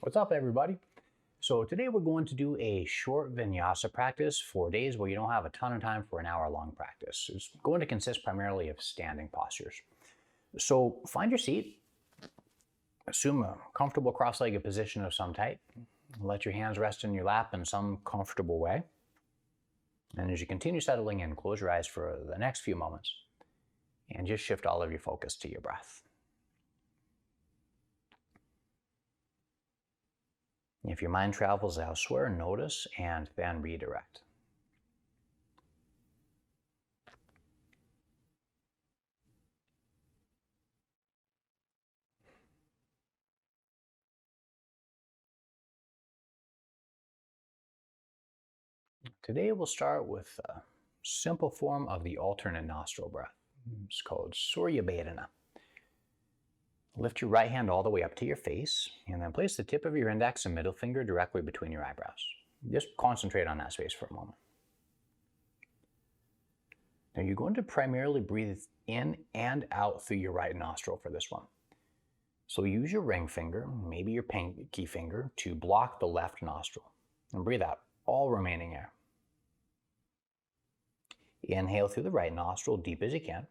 What's up, everybody? So today we're going to do a short vinyasa practice for days where you don't have a ton of time for an hour-long practice. It's going to consist primarily of standing postures. So find your seat, assume a comfortable cross-legged position of some type, let your hands rest in your lap in some comfortable way. And as you continue settling in, close your eyes for the next few moments and just shift all of your focus to your breath. If your mind travels elsewhere, notice and then redirect. Today we'll start with a simple form of the alternate nostril breath. It's called Surya Vedana. Lift your right hand all the way up to your face, and then place the tip of your index and middle finger directly between your eyebrows. Just concentrate on that space for a moment. Now you're going to primarily breathe in and out through your right nostril for this one. So use your ring finger, maybe your pinky finger, to block the left nostril, and breathe out all remaining air. Inhale through the right nostril, deep as you can.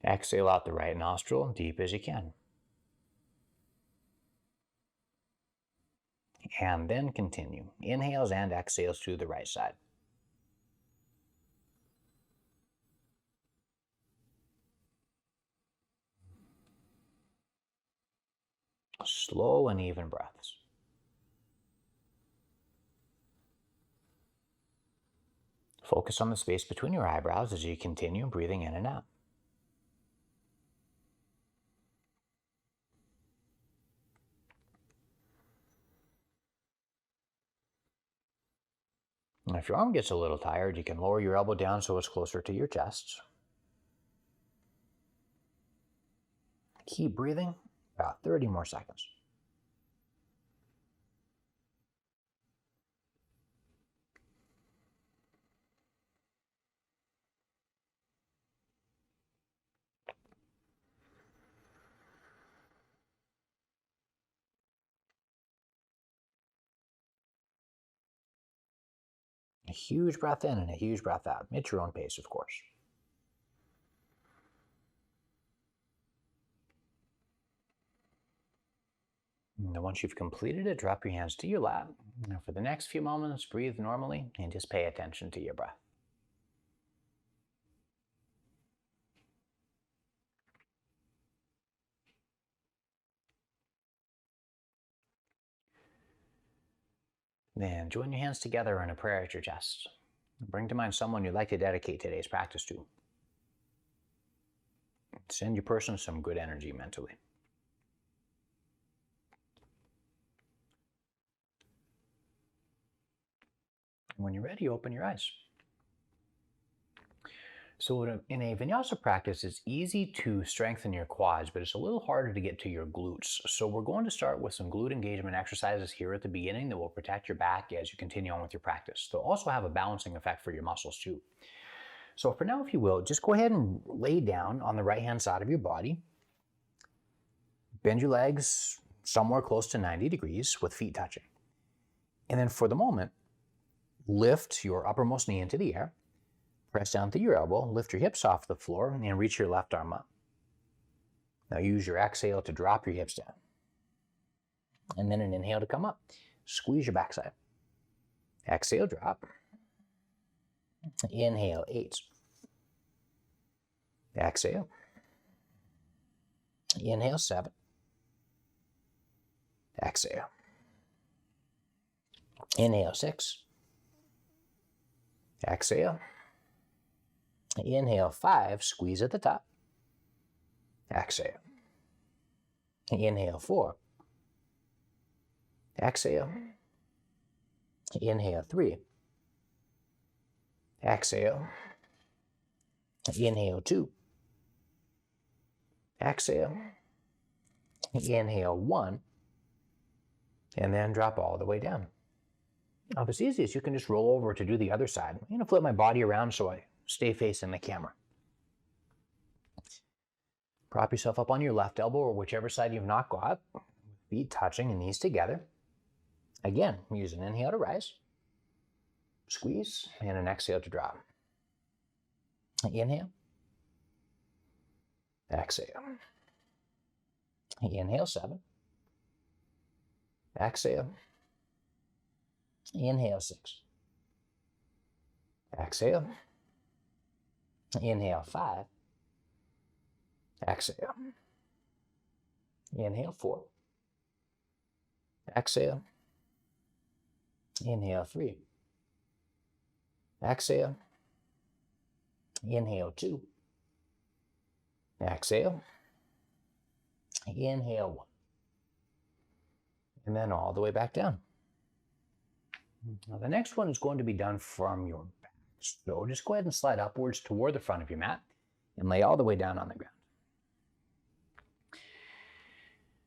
Exhale out the right nostril, deep as you can. And then continue. Inhales and exhales through the right side. Slow and even breaths. Focus on the space between your eyebrows as you continue breathing in and out. And if your arm gets a little tired, you can lower your elbow down so it's closer to your chest. Keep breathing, about 30 more seconds. A huge breath in and a huge breath out, at your own pace, of course. And then once you've completed it, drop your hands to your lap. Now for the next few moments, breathe normally and just pay attention to your breath. Then join your hands together in a prayer at your chest. Bring to mind someone you'd like to dedicate today's practice to. Send your person some good energy mentally. When you're ready, open your eyes. So in a vinyasa practice, it's easy to strengthen your quads, but it's a little harder to get to your glutes. So we're going to start with some glute engagement exercises here at the beginning that will protect your back as you continue on with your practice. They'll also have a balancing effect for your muscles too. So for now, if you will, just go ahead and lay down on the right-hand side of your body. Bend your legs somewhere close to 90 degrees with feet touching. And then for the moment, lift your uppermost knee into the air. Press down through your elbow, lift your hips off the floor, and reach your left arm up. Now use your exhale to drop your hips down. And then an inhale to come up. Squeeze your backside. Exhale, drop. Inhale, 8. Exhale. Inhale, 7. Exhale. Inhale, 6. Exhale. Inhale, 5, squeeze at the top. Exhale. Inhale, 4. Exhale. Inhale, 3. Exhale. Inhale, 2. Exhale. Inhale, 1. And then drop all the way down. Now, if it's easiest, you can just roll over to do the other side. I'm going to flip my body around so I stay facing the camera. Prop yourself up on your left elbow or whichever side you've not got. Feet touching and knees together. Again, use an inhale to rise. Squeeze and an exhale to drop. Inhale. Exhale. Inhale 7. Exhale. Inhale 6. Exhale. Inhale 5. Exhale. Inhale 4. Exhale. Inhale 3. Exhale. Inhale 2. Exhale. Inhale 1. And then all the way back down. Now the next one is going to be done from your back. So just go ahead and slide upwards toward the front of your mat and lay all the way down on the ground.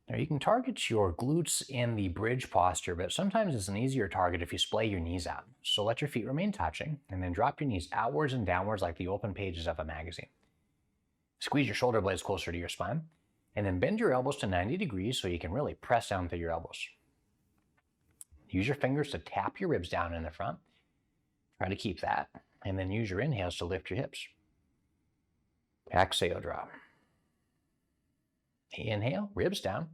Now you can target your glutes in the bridge posture, but sometimes it's an easier target if you splay your knees out. So let your feet remain touching and then drop your knees outwards and downwards like the open pages of a magazine. Squeeze your shoulder blades closer to your spine and then bend your elbows to 90 degrees so you can really press down through your elbows. Use your fingers to tap your ribs down in the front. Try to keep that, and then use your inhales to lift your hips. Exhale, drop. Inhale, ribs down.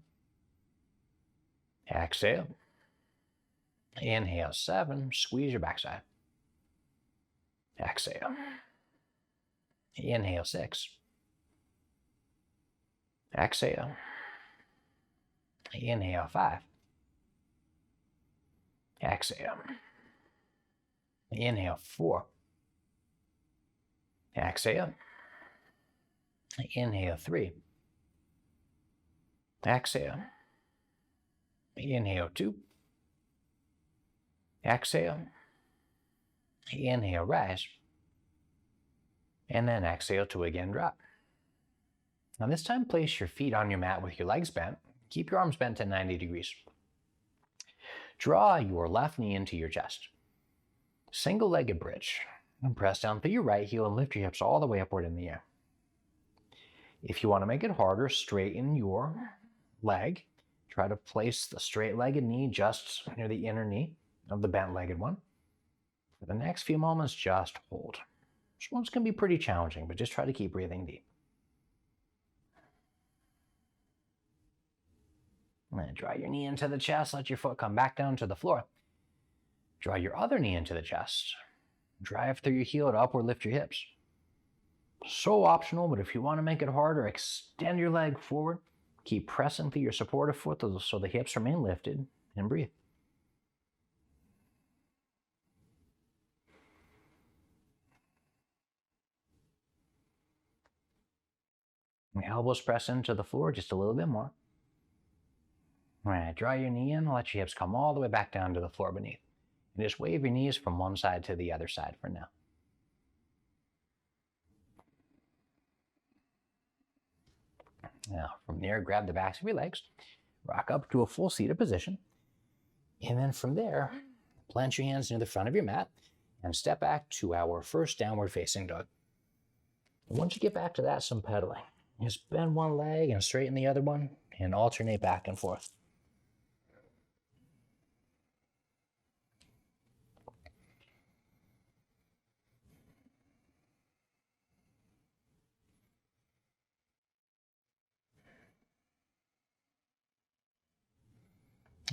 Exhale. Inhale 7, squeeze your backside. Exhale. Inhale 6. Exhale. Inhale 5. Exhale. Inhale 4. Exhale. Inhale 3. Exhale. Inhale 2. Exhale. Inhale, rise. And then exhale to again drop. Now this time place your feet on your mat with your legs bent. Keep your arms bent at 90 degrees. Draw your left knee into your chest. Single-legged bridge. And press down through your right heel and lift your hips all the way upward in the air. If you want to make it harder, straighten your leg. Try to place the straight-legged knee just near the inner knee of the bent-legged one. For the next few moments, just hold. This one's going to be pretty challenging, but just try to keep breathing deep. And then draw your knee into the chest, let your foot come back down to the floor. Draw your other knee into the chest. Drive through your heel to upward lift your hips. So optional, but if you want to make it harder, extend your leg forward. Keep pressing through your supportive foot so the hips remain lifted, and breathe. And elbows press into the floor just a little bit more. All right, draw your knee in, let your hips come all the way back down to the floor beneath. And just wave your knees from one side to the other side for now. Now, from there, grab the backs of your legs, rock up to a full seated position, and then from there, plant your hands near the front of your mat and step back to our first downward facing dog. And once you get back to that, some pedaling. Just bend one leg and straighten the other one and alternate back and forth.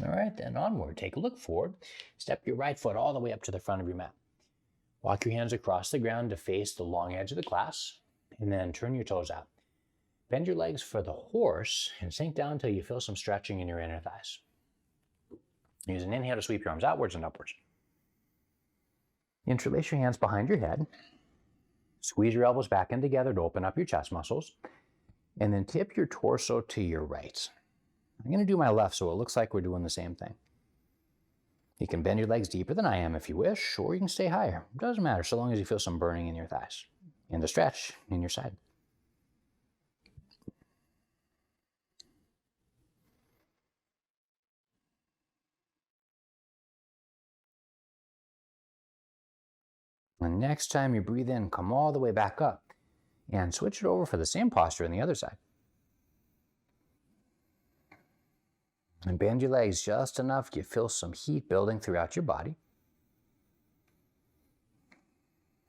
All right, then onward. Take a look forward. Step your right foot all the way up to the front of your mat. Walk your hands across the ground to face the long edge of the class, and then turn your toes out. Bend your legs for the horse and sink down until you feel some stretching in your inner thighs. Use an inhale to sweep your arms outwards and upwards. Interlace your hands behind your head. Squeeze your elbows back in together to open up your chest muscles, and then tip your torso to your right. I'm going to do my left so it looks like we're doing the same thing. You can bend your legs deeper than I am if you wish, or you can stay higher. It doesn't matter so long as you feel some burning in your thighs and the stretch in your side. And next time you breathe in, come all the way back up and switch it over for the same posture on the other side. And bend your legs just enough you feel some heat building throughout your body.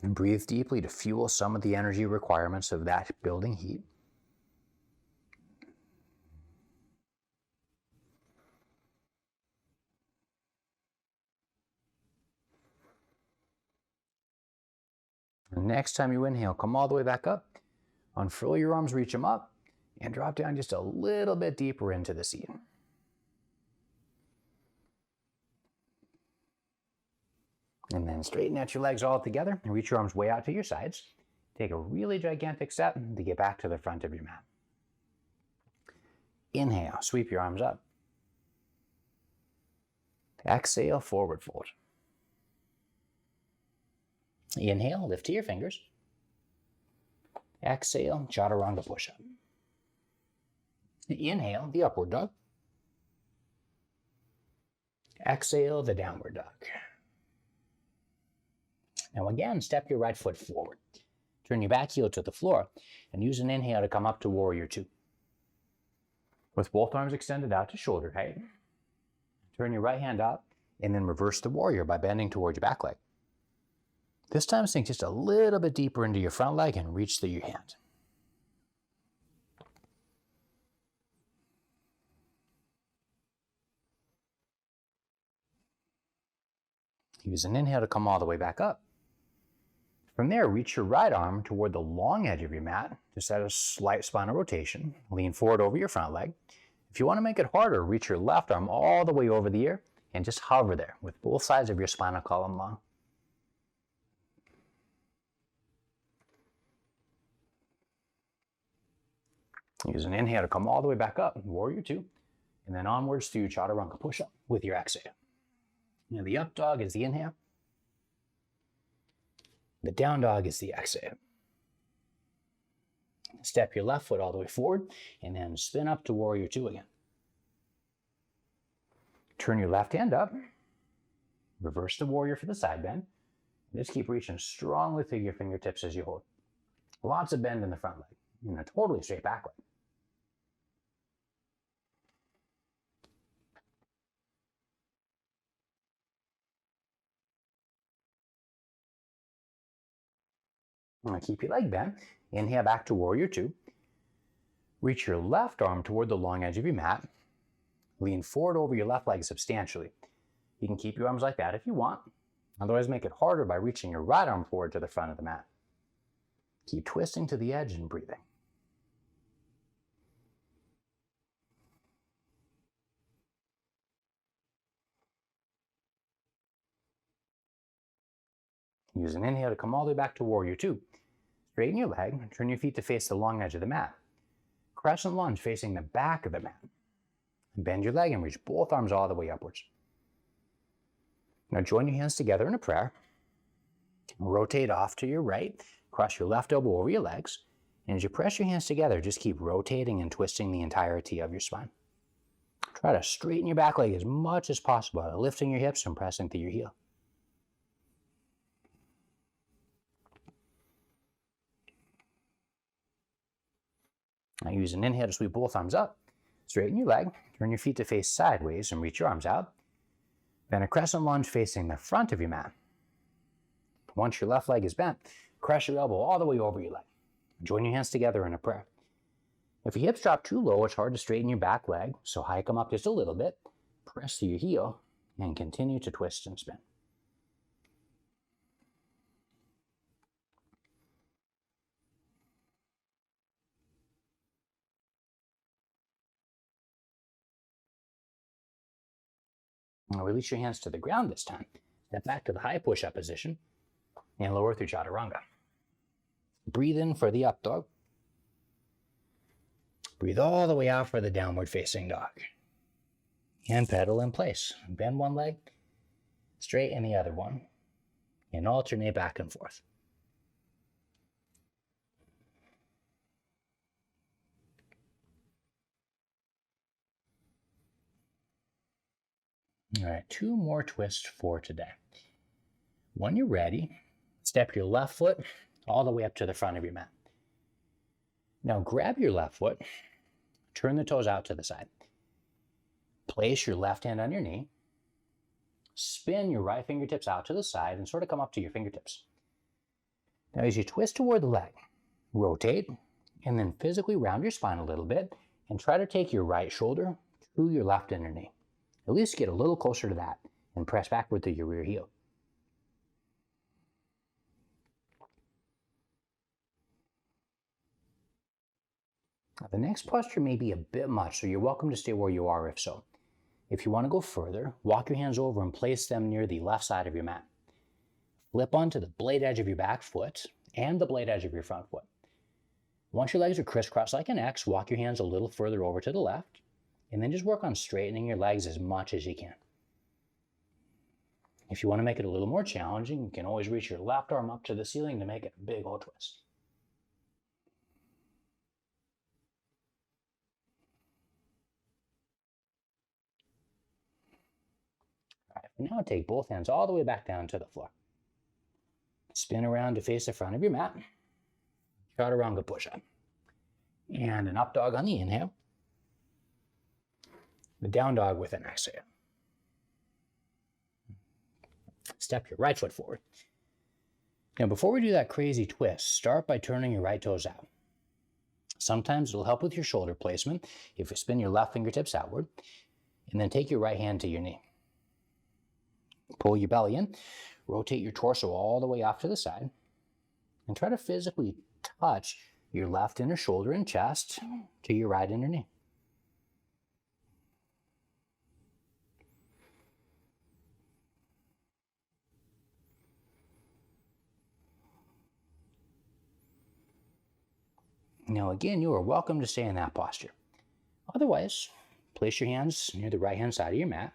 And breathe deeply to fuel some of the energy requirements of that building heat. And next time you inhale, come all the way back up. Unfurl your arms, reach them up, and drop down just a little bit deeper into the seat. And then straighten out your legs all together and reach your arms way out to your sides. Take a really gigantic step to get back to the front of your mat. Inhale, sweep your arms up. Exhale, forward fold. Inhale, lift to your fingers. Exhale, chaturanga push-up. Inhale, the upward dog. Exhale, the downward dog. Now again, step your right foot forward. Turn your back heel to the floor and use an inhale to come up to warrior two. With both arms extended out to shoulder height, turn your right hand up and then reverse the warrior by bending towards your back leg. This time sink just a little bit deeper into your front leg and reach through your hand. Use an inhale to come all the way back up. From there, reach your right arm toward the long edge of your mat, just at a slight spinal rotation. Lean forward over your front leg. If you want to make it harder, reach your left arm all the way over the ear and just hover there with both sides of your spinal column long. Use an inhale to come all the way back up, warrior two, and then onwards through chaturanga push-up with your exhale. Now the up dog is the inhale. The down dog is the exhale. Step your left foot all the way forward and then spin up to warrior two again. Turn your left hand up. Reverse the warrior for the side bend. Just keep reaching strongly through your fingertips as you hold. Lots of bend in the front leg and a totally straight back leg. I'm going to keep your leg bent. Inhale back to warrior two. Reach your left arm toward the long edge of your mat. Lean forward over your left leg substantially. You can keep your arms like that if you want. Otherwise, make it harder by reaching your right arm forward to the front of the mat. Keep twisting to the edge and breathing. Use an inhale to come all the way back to warrior two. Straighten your leg and turn your feet to face the long edge of the mat. Crescent lunge facing the back of the mat. And bend your leg and reach both arms all the way upwards. Now join your hands together in a prayer. Rotate off to your right. Cross your left elbow over your legs. And as you press your hands together, just keep rotating and twisting the entirety of your spine. Try to straighten your back leg as much as possible, lifting your hips and pressing through your heel. Now use an inhale to sweep both arms up. Straighten your leg, turn your feet to face sideways and reach your arms out. Then a crescent lunge facing the front of your mat. Once your left leg is bent, press your elbow all the way over your leg. Join your hands together in a prayer. If your hips drop too low, it's hard to straighten your back leg, so hike them up just a little bit. Press through your heel and continue to twist and spin. Now release your hands to the ground this time. Step back to the high push-up position and lower through chaturanga. Breathe in for the up dog. Breathe all the way out for the downward facing dog. And pedal in place. Bend one leg, straighten the other one, and alternate back and forth. All right, two more twists for today. When you're ready, step your left foot all the way up to the front of your mat. Now grab your left foot, turn the toes out to the side. Place your left hand on your knee, spin your right fingertips out to the side and sort of come up to your fingertips. Now as you twist toward the leg, rotate and then physically round your spine a little bit and try to take your right shoulder to your left inner knee. At least get a little closer to that and press backward through your rear heel. Now, the next posture may be a bit much, so you're welcome to stay where you are if so. If you want to go further, walk your hands over and place them near the left side of your mat. Flip onto the blade edge of your back foot and the blade edge of your front foot. Once your legs are crisscrossed like an X, walk your hands a little further over to the left, and then just work on straightening your legs as much as you can. If you want to make it a little more challenging, you can always reach your left arm up to the ceiling to make it a big old twist. All right, now take both hands all the way back down to the floor. Spin around to face the front of your mat. Chaturanga push-up. And an up dog on the inhale. The down dog with an exhale. Step your right foot forward. Now before we do that crazy twist, start by turning your right toes out. Sometimes it'll help with your shoulder placement if you spin your left fingertips outward, and then take your right hand to your knee. Pull your belly in, rotate your torso all the way off to the side, and try to physically touch your left inner shoulder and chest to your right inner knee. Now again, you are welcome to stay in that posture. Otherwise, place your hands near the right hand side of your mat.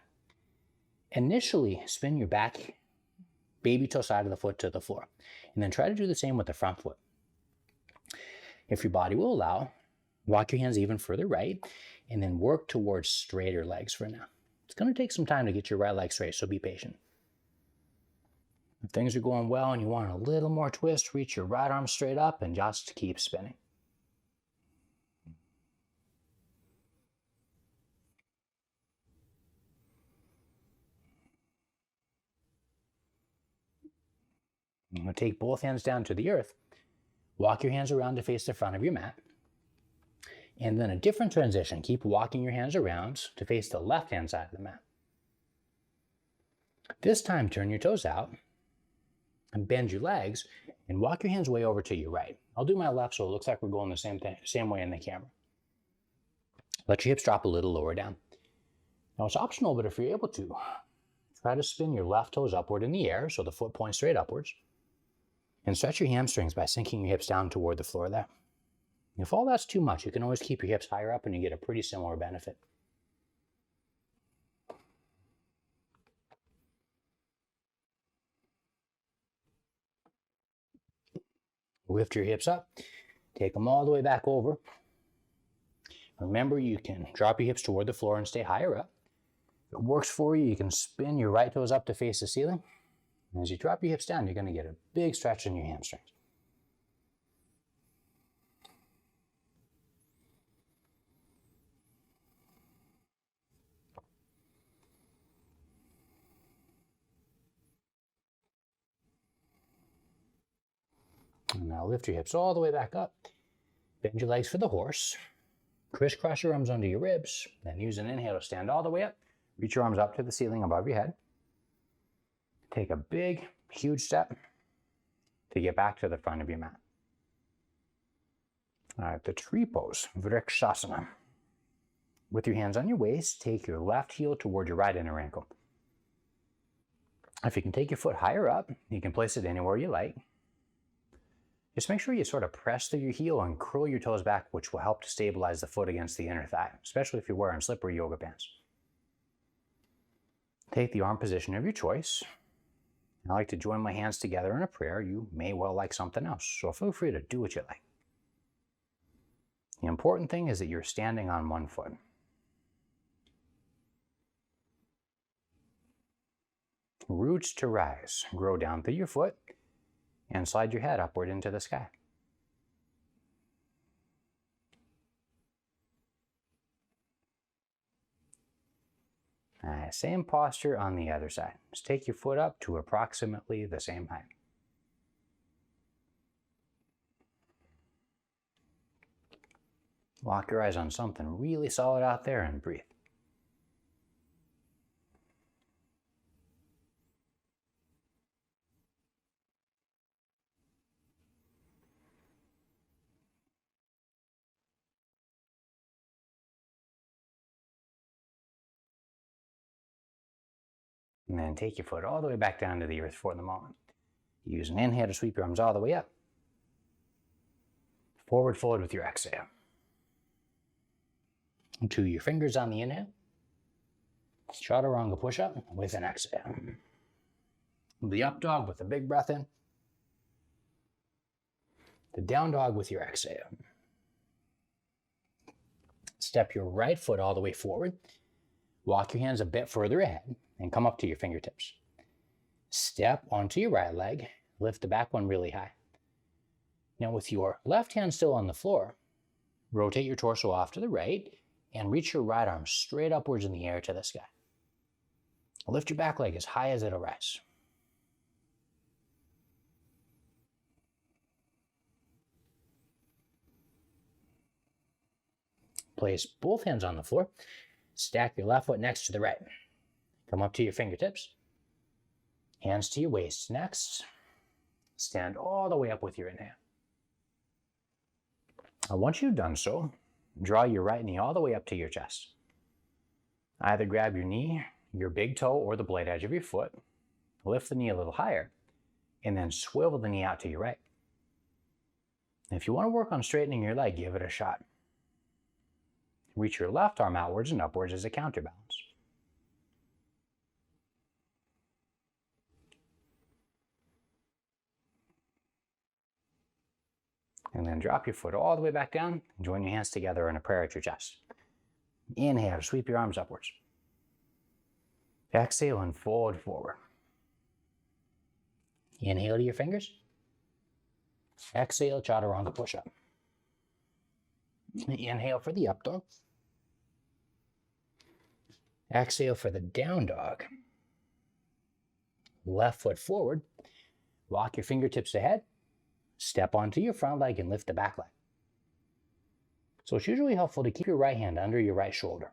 Initially, spin your back baby toe side of the foot to the floor, and then try to do the same with the front foot. If your body will allow, walk your hands even further right, and then work towards straighter legs for now. It's going to take some time to get your right leg straight, so be patient. If things are going well and you want a little more twist, reach your right arm straight up and just keep spinning. I'm going to take both hands down to the earth. Walk your hands around to face the front of your mat. And then a different transition. Keep walking your hands around to face the left-hand side of the mat. This time, turn your toes out and bend your legs and walk your hands way over to your right. I'll do my left so it looks like we're going the same way in the camera. Let your hips drop a little lower down. Now it's optional, but if you're able to, try to spin your left toes upward in the air so the foot points straight upwards. And stretch your hamstrings by sinking your hips down toward the floor there. If all that's too much, you can always keep your hips higher up and you get a pretty similar benefit. Lift your hips up, take them all the way back over. Remember, you can drop your hips toward the floor and stay higher up. If it works for you, you can spin your right toes up to face the ceiling. And as you drop your hips down, you're going to get a big stretch in your hamstrings. And now lift your hips all the way back up. Bend your legs for the horse. Crisscross your arms under your ribs. Then use an inhale to stand all the way up. Reach your arms up to the ceiling above your head. Take a big, huge step to get back to the front of your mat. All right, the tree pose, Vrikshasana. With your hands on your waist, take your left heel toward your right inner ankle. If you can take your foot higher up, you can place it anywhere you like. Just make sure you sort of press through your heel and curl your toes back, which will help to stabilize the foot against the inner thigh, especially if you're wearing slippery yoga pants. Take the arm position of your choice. I like to join my hands together in a prayer. You may well like something else, so feel free to do what you like. The important thing is that you're standing on one foot. Roots to rise. Grow down through your foot and slide your head upward into the sky. Same posture on the other side. Just take your foot up to approximately the same height. Lock your eyes on something really solid out there and breathe. And then take your foot all the way back down to the earth for the moment. Use an inhale to sweep your arms all the way up. Forward fold with your exhale. To your fingers on the inhale. Chaturanga push-up with an exhale. The up dog with a big breath in. The down dog with your exhale. Step your right foot all the way forward. Walk your hands a bit further ahead and come up to your fingertips. Step onto your right leg. Lift the back one really high. Now with your left hand still on the floor, rotate your torso off to the right and reach your right arm straight upwards in the air to the sky. Lift your back leg as high as it'll rise. Place both hands on the floor. Stack your left foot next to the right. Come up to your fingertips. Hands to your waist. Next, stand all the way up with your inhale. Now, once you've done so, draw your right knee all the way up to your chest. Either grab your knee, your big toe, or the blade edge of your foot. Lift the knee a little higher, and then swivel the knee out to your right. If you want to work on straightening your leg, give it a shot. Reach your left arm outwards and upwards as a counterbalance. And then drop your foot all the way back down and join your hands together in a prayer at your chest. Inhale, sweep your arms upwards. Exhale and fold forward. Inhale to your fingers. Exhale, chaturanga push-up. Inhale for the up dog. Exhale for the down dog. Left foot forward. Walk your fingertips ahead. Step onto your front leg and lift the back leg. So it's usually helpful to keep your right hand under your right shoulder.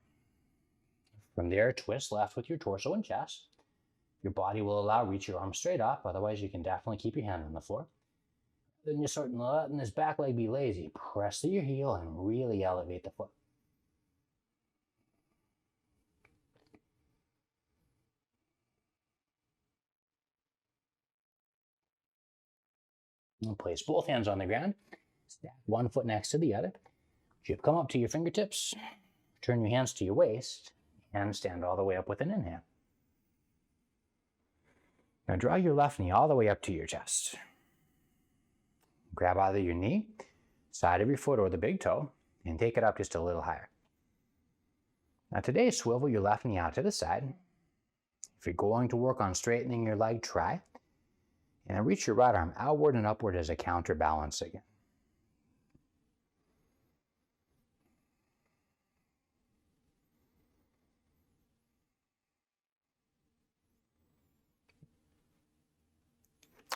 From there, twist left with your torso and chest. Your body will allow reach your arms straight up, otherwise you can definitely keep your hand on the floor. Then you're starting letting this back leg be lazy. Press to your heel and really elevate the foot. And place both hands on the ground. Stack one foot next to the other. Chip, come up to your fingertips. Turn your hands to your waist and stand all the way up with an inhale. Now draw your left knee all the way up to your chest. Grab either your knee, side of your foot, or the big toe, and take it up just a little higher. Now today, swivel your left knee out to the side. If you're going to work on straightening your leg, try. And reach your right arm outward and upward as a counterbalance again.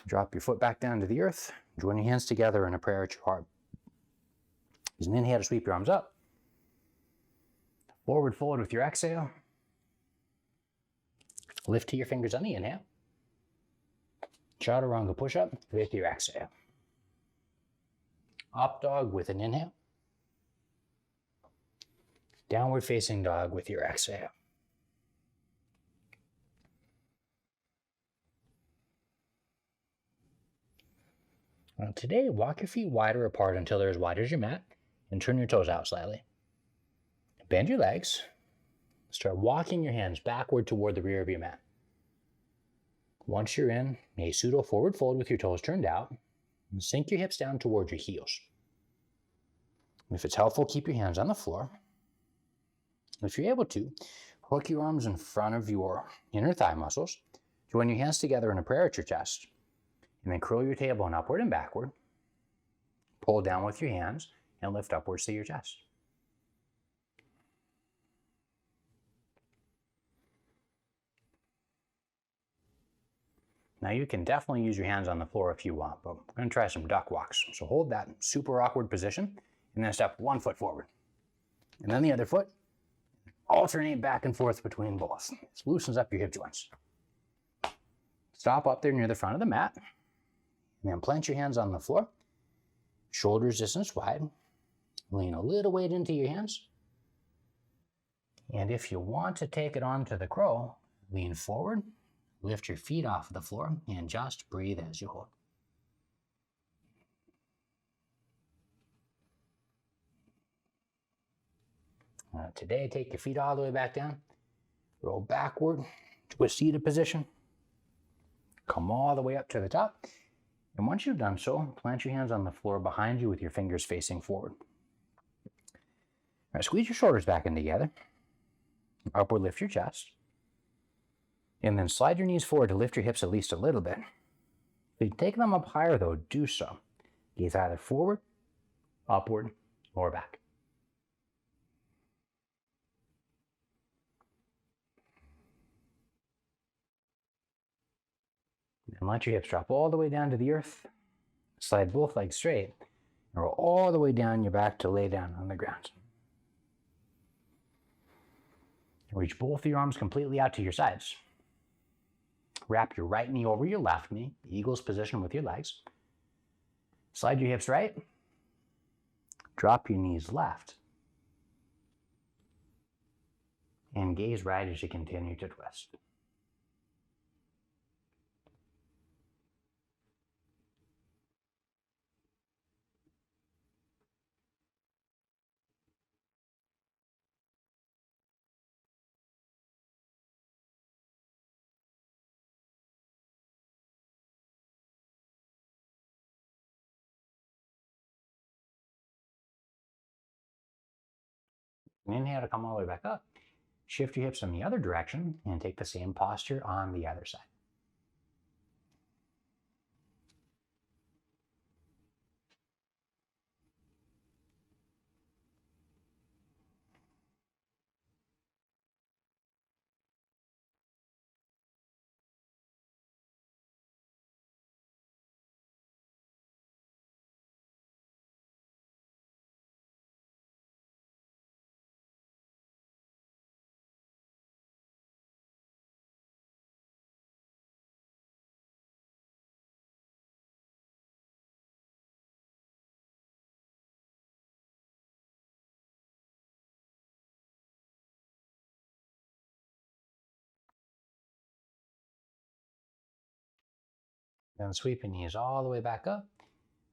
Drop your foot back down to the earth. Join your hands together in a prayer at your heart. Use an inhale to sweep your arms up. Forward fold with your exhale. Lift to your fingers on the inhale. Chaturanga push-up with your exhale. Up dog with an inhale. Downward facing dog with your exhale. Now today, walk your feet wider apart until they're as wide as your mat and turn your toes out slightly. Bend your legs. Start walking your hands backward toward the rear of your mat. Once you're in a pseudo forward fold with your toes turned out, and sink your hips down towards your heels. If it's helpful, keep your hands on the floor. If you're able to, hook your arms in front of your inner thigh muscles. Join your hands together in a prayer at your chest. And then curl your tailbone upward and backward. Pull down with your hands and lift upwards to your chest. Now you can definitely use your hands on the floor if you want, but we're going to try some duck walks. So hold that super awkward position and then step one foot forward. And then the other foot. Alternate back and forth between both. This loosens up your hip joints. Stop up there near the front of the mat. And then plant your hands on the floor. Shoulders distance wide. Lean a little weight into your hands. And if you want to take it onto the crow, lean forward, lift your feet off the floor, and just breathe as you hold. Today, take your feet all the way back down. Roll backward to a seated position. Come all the way up to the top. And once you've done so, plant your hands on the floor behind you with your fingers facing forward. All right, squeeze your shoulders back in together. Upward lift your chest. And then slide your knees forward to lift your hips at least a little bit. If you take them up higher though, do so. Gaze either forward, upward, or back. And let your hips drop all the way down to the earth. Slide both legs straight. And roll all the way down your back to lay down on the ground. Reach both of your arms completely out to your sides. Wrap your right knee over your left knee, eagle's position with your legs. Slide your hips right. Drop your knees left. And gaze right as you continue to twist. Inhale to come all the way back up. Shift your hips in the other direction and take the same posture on the other side. Then sweep your knees all the way back up.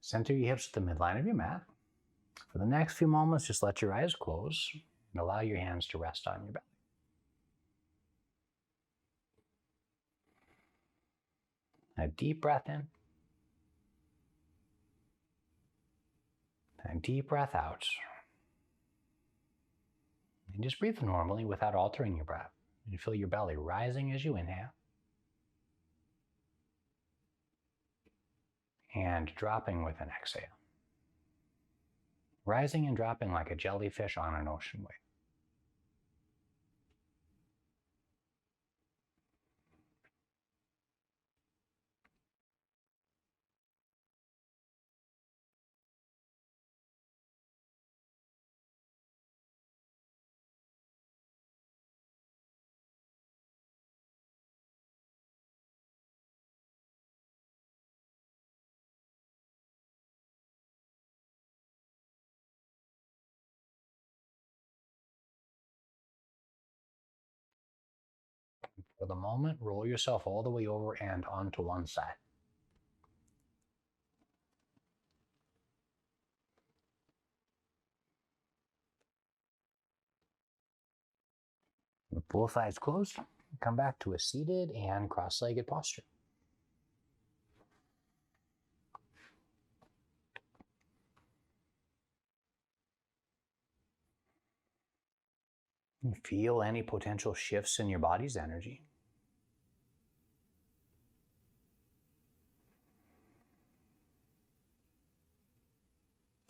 Center your hips at the midline of your mat. For the next few moments, just let your eyes close and allow your hands to rest on your belly. A deep breath in. And a deep breath out. And just breathe normally without altering your breath. You feel your belly rising as you inhale. And dropping with an exhale. Rising and dropping like a jellyfish on an ocean wave. For the moment, roll yourself all the way over and onto one side. With both eyes closed, come back to a seated and cross-legged posture. Feel any potential shifts in your body's energy.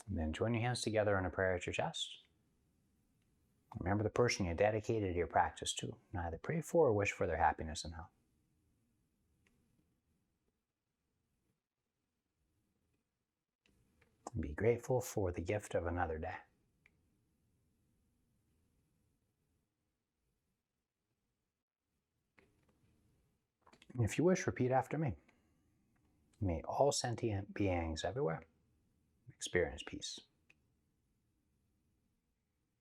And then join your hands together in a prayer at your chest. Remember the person you dedicated your practice to. Now either pray for or wish for their happiness and health. and be grateful for the gift of another day. And if you wish, repeat after me. May all sentient beings everywhere experience peace.